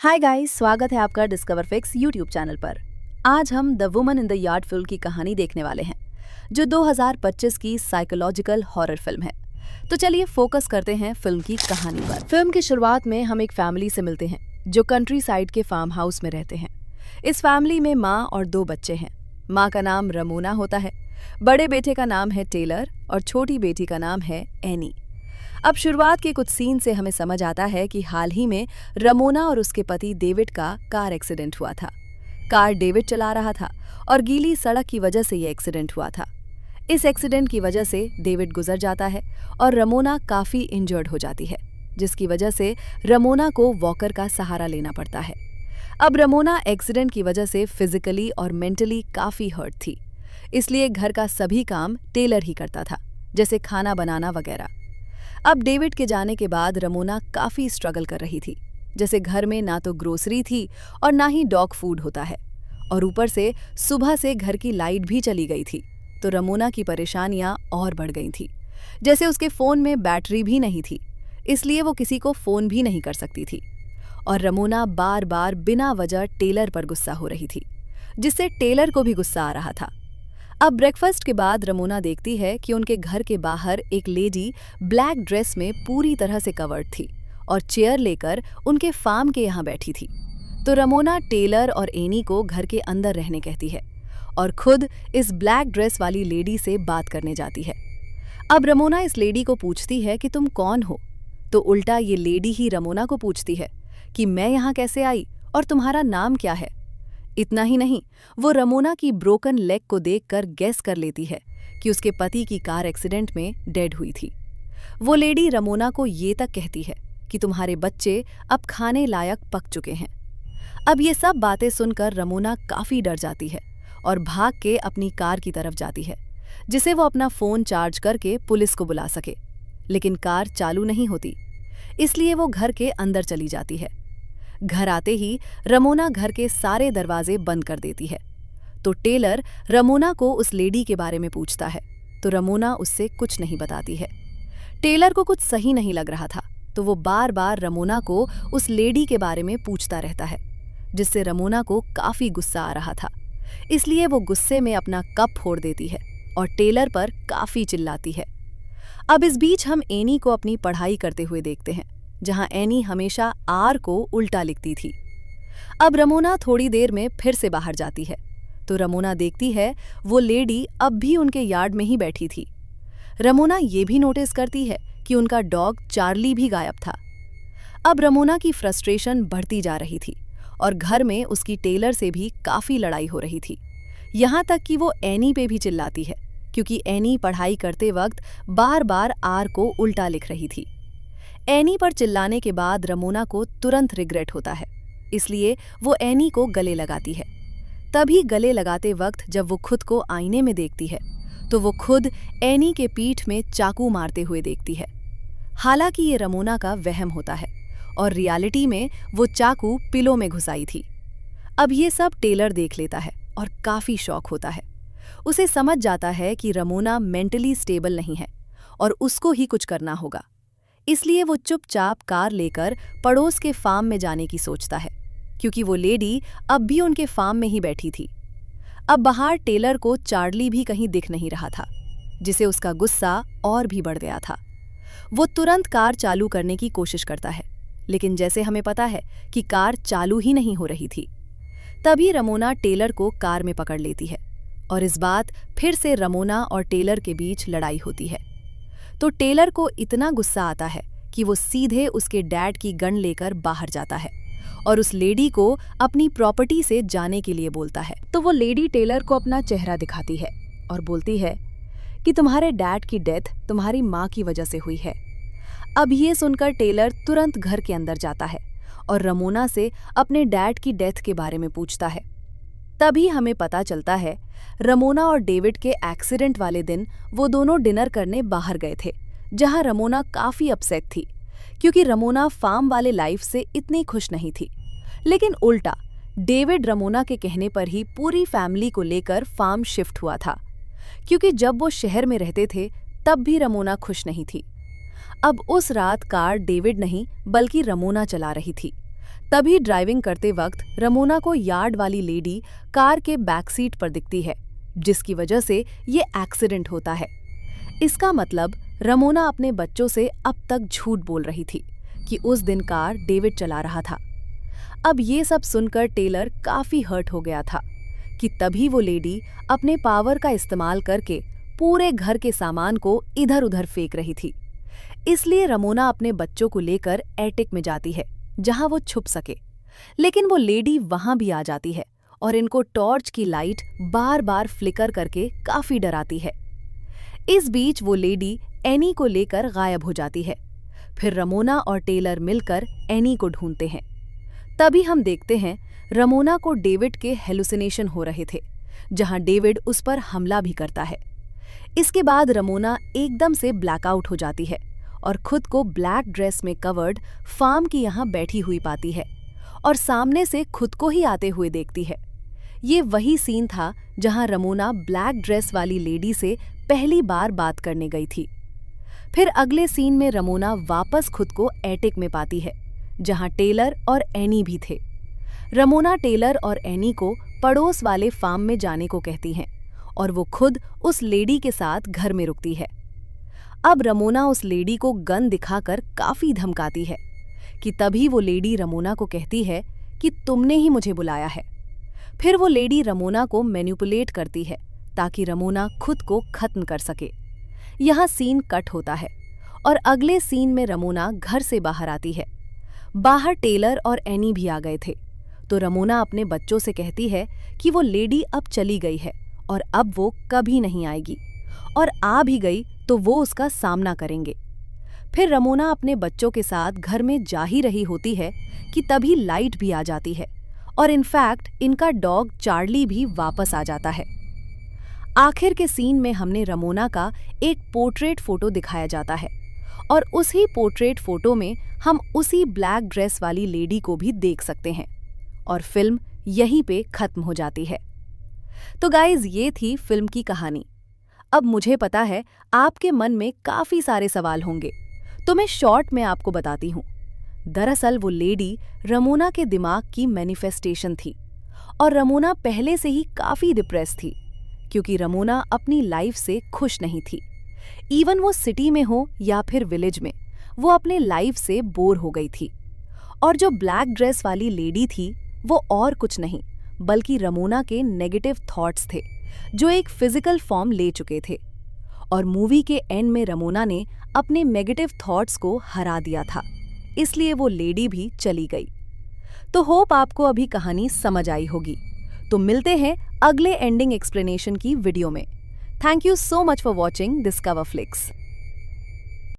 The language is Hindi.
हाय गाइस, स्वागत है आपका डिस्कवर फिक्स यूट्यूब चैनल पर। आज हम the woman in the yard film की कहानी देखने वाले हैं, जो 2025 की साइकोलॉजिकल हॉरर फिल्म है। तो चलिए फोकस करते हैं फिल्म की कहानी पर। फिल्म की शुरुआत में हम एक फैमिली से मिलते हैं जो कंट्री साइड के फार्म हाउस में रहते हैं। इस फैमिली में माँ और 2 बच्चे हैं। माँ का नाम रमोना होता है, बड़े बेटे का नाम है टेलर और छोटी बेटी का नाम है एनी। अब शुरुआत के कुछ सीन से हमें समझ आता है कि हाल ही में रमोना और उसके पति डेविड का कार एक्सीडेंट हुआ था। कार डेविड चला रहा था और गीली सड़क की वजह से ये एक्सीडेंट हुआ था। इस एक्सीडेंट की वजह से डेविड गुजर जाता है और रमोना काफ़ी इंजर्ड हो जाती है, जिसकी वजह से रमोना को वॉकर का सहारा लेना पड़ता है। अब रमोना एक्सीडेंट की वजह से फिजिकली और मेंटली काफ़ी हर्ट थी, इसलिए घर का सभी काम टेलर ही करता था, जैसे खाना बनाना वगैरह। अब डेविड के जाने के बाद रमोना काफ़ी स्ट्रगल कर रही थी, जैसे घर में ना तो ग्रोसरी थी और ना ही डॉग फूड होता है, और ऊपर से सुबह से घर की लाइट भी चली गई थी, तो रमोना की परेशानियां और बढ़ गई थी। जैसे उसके फ़ोन में बैटरी भी नहीं थी, इसलिए वो किसी को फ़ोन भी नहीं कर सकती थी। और रमोना बार बार बिना वजह टेलर पर गुस्सा हो रही थी, जिससे टेलर को भी गुस्सा आ रहा था। अब ब्रेकफास्ट के बाद रमोना देखती है कि उनके घर के बाहर एक लेडी ब्लैक ड्रेस में पूरी तरह से कवर्ड थी और चेयर लेकर उनके फार्म के यहाँ बैठी थी। तो रमोना टेलर और एनी को घर के अंदर रहने कहती है और खुद इस ब्लैक ड्रेस वाली लेडी से बात करने जाती है। अब रमोना इस लेडी को पूछती है कि तुम कौन हो, तो उल्टा ये लेडी ही रमोना को पूछती है कि मैं यहाँ कैसे आई और तुम्हारा नाम क्या है। इतना ही नहीं, वो रमोना की ब्रोकन लेग को देखकर गेस कर लेती है कि उसके पति की कार एक्सीडेंट में डेड हुई थी। वो लेडी रमोना को ये तक कहती है कि तुम्हारे बच्चे अब खाने लायक पक चुके हैं। अब ये सब बातें सुनकर रमोना काफ़ी डर जाती है और भाग के अपनी कार की तरफ जाती है, जिसे वो अपना फ़ोन चार्ज करके पुलिस को बुला सके। लेकिन कार चालू नहीं होती, इसलिए वो घर के अंदर चली जाती है। घर आते ही रमोना घर के सारे दरवाजे बंद कर देती है। तो टेलर रमोना को उस लेडी के बारे में पूछता है, तो रमोना उससे कुछ नहीं बताती है। टेलर को कुछ सही नहीं लग रहा था, तो वो बार बार रमोना को उस लेडी के बारे में पूछता रहता है, जिससे रमोना को काफ़ी गुस्सा आ रहा था। इसलिए वो गुस्से में अपना कप फोड़ देती है और टेलर पर काफ़ी चिल्लाती है। अब इस बीच हम एनी को अपनी पढ़ाई करते हुए देखते हैं, जहां एनी हमेशा आर को उल्टा लिखती थी। अब रमोना थोड़ी देर में फिर से बाहर जाती है, तो रमोना देखती है वो लेडी अब भी उनके यार्ड में ही बैठी थी। रमोना ये भी नोटिस करती है कि उनका डॉग चार्ली भी गायब था। अब रमोना की फ्रस्ट्रेशन बढ़ती जा रही थी और घर में उसकी टेलर से भी काफ़ी लड़ाई हो रही थी, यहाँ तक कि वो एनी पे भी चिल्लाती है, क्योंकि एनी पढ़ाई करते वक्त बार बार आर को उल्टा लिख रही थी। एनी पर चिल्लाने के बाद रमोना को तुरंत रिग्रेट होता है, इसलिए वो एनी को गले लगाती है। तभी गले लगाते वक्त जब वो खुद को आईने में देखती है, तो वो खुद एनी के पीठ में चाकू मारते हुए देखती है। हालांकि ये रमोना का वहम होता है और रियलिटी में वो चाकू पिलो में घुसाई थी। अब ये सब टेलर देख लेता है और काफ़ी शॉक होता है। उसे समझ जाता है कि रमोना मेंटली स्टेबल नहीं है और उसको ही कुछ करना होगा। इसलिए वो चुपचाप कार लेकर पड़ोस के फार्म में जाने की सोचता है, क्योंकि वो लेडी अब भी उनके फार्म में ही बैठी थी। अब बाहर टेलर को चार्ली भी कहीं दिख नहीं रहा था, जिसे उसका गुस्सा और भी बढ़ गया था। वो तुरंत कार चालू करने की कोशिश करता है, लेकिन जैसे हमें पता है कि कार चालू ही नहीं हो रही थी। तभी रमोना टेलर को कार में पकड़ लेती है और इस बात फिर से रमोना और टेलर के बीच लड़ाई होती है। तो टेलर को इतना गुस्सा आता है कि वो सीधे उसके डैड की गन लेकर बाहर जाता है और उस लेडी को अपनी प्रॉपर्टी से जाने के लिए बोलता है। तो वो लेडी टेलर को अपना चेहरा दिखाती है और बोलती है कि तुम्हारे डैड की डेथ तुम्हारी माँ की वजह से हुई है। अब ये सुनकर टेलर तुरंत घर के अंदर जाता है और रमोना से अपने डैड की डेथ के बारे में पूछता है। तभी हमें पता चलता है रमोना और डेविड के एक्सीडेंट वाले दिन वो दोनों डिनर करने बाहर गए थे, जहां रमोना काफ़ी अपसेट थी, क्योंकि रमोना फार्म वाले लाइफ से इतनी खुश नहीं थी। लेकिन उल्टा डेविड रमोना के कहने पर ही पूरी फैमिली को लेकर फार्म शिफ्ट हुआ था, क्योंकि जब वो शहर में रहते थे तब भी रमोना खुश नहीं थी। अब उस रात कार डेविड नहीं बल्कि रमोना चला रही थी। तभी ड्राइविंग करते वक्त रमोना को यार्ड वाली लेडी कार के बैक सीट पर दिखती है, जिसकी वजह से ये एक्सीडेंट होता है। इसका मतलब रमोना अपने बच्चों से अब तक झूठ बोल रही थी कि उस दिन कार डेविड चला रहा था। अब ये सब सुनकर टेलर काफी हर्ट हो गया था कि तभी वो लेडी अपने पावर का इस्तेमाल करके पूरे घर के सामान को इधर उधर फेंक रही थी। इसलिए रमोना अपने बच्चों को लेकर एटिक में जाती है जहां वो छुप सके, लेकिन वो लेडी वहां भी आ जाती है और इनको टॉर्च की लाइट बार बार फ्लिकर करके काफी डराती है। इस बीच वो लेडी एनी को लेकर गायब हो जाती है। फिर रमोना और टेलर मिलकर एनी को ढूंढते हैं। तभी हम देखते हैं रमोना को डेविड के हेलुसिनेशन हो रहे थे, जहां डेविड उस पर हमला भी करता है। इसके बाद रमोना एकदम से ब्लैकआउट हो जाती है और खुद को ब्लैक ड्रेस में कवर्ड फार्म की यहाँ बैठी हुई पाती है और सामने से खुद को ही आते हुए देखती है। ये वही सीन था जहां रमोना ब्लैक ड्रेस वाली लेडी से पहली बार बात करने गई थी। फिर अगले सीन में रमोना वापस खुद को एटिक में पाती है, जहां टेलर और एनी भी थे। रमोना टेलर और एनी को पड़ोस वाले फार्म में जाने को कहती हैं और वो खुद उस लेडी के साथ घर में रुकती है। अब रमोना उस लेडी को गन दिखाकर काफी धमकाती है कि तभी वो लेडी रमोना को कहती है कि तुमने ही मुझे बुलाया है। फिर वो लेडी रमोना को मैनिपुलेट करती है ताकि रमोना खुद को खत्म कर सके। यहाँ सीन कट होता है और अगले सीन में रमोना घर से बाहर आती है। बाहर टेलर और एनी भी आ गए थे, तो रमोना अपने बच्चों से कहती है कि वो लेडी अब चली गई है और अब वो कभी नहीं आएगी, और आ भी गई तो वो उसका सामना करेंगे। फिर रमोना अपने बच्चों के साथ घर में जा ही रही होती है कि तभी लाइट भी आ जाती है और इनफैक्ट इनका डॉग चार्ली भी वापस आ जाता है। आखिर के सीन में हमने रमोना का एक पोर्ट्रेट फोटो दिखाया जाता है और उसी पोर्ट्रेट फोटो में हम उसी ब्लैक ड्रेस वाली लेडी को भी देख सकते हैं और फिल्म यहीं पे खत्म हो जाती है। तो गाइज, ये थी फिल्म की कहानी। अब मुझे पता है आपके मन में काफी सारे सवाल होंगे, तो मैं शॉर्ट में आपको बताती हूँ। दरअसल वो लेडी रमोना के दिमाग की मैनिफेस्टेशन थी और रमोना पहले से ही काफी डिप्रेस थी क्योंकि रमोना अपनी लाइफ से खुश नहीं थी। इवन वो सिटी में हो या फिर विलेज में, वो अपने लाइफ से बोर हो गई थी। और जो ब्लैक ड्रेस वाली लेडी थी वो और कुछ नहीं बल्कि रमोना के नेगेटिव थॉट्स थे जो एक फिजिकल फॉर्म ले चुके थे। और मूवी के एंड में रमोना ने अपने नेगेटिव थॉट्स को हरा दिया था, इसलिए वो लेडी भी चली गई। तो होप आपको अभी कहानी समझ आई होगी। तो मिलते हैं अगले एंडिंग एक्सप्लेनेशन की वीडियो में। Thank you so much for watching discover flix.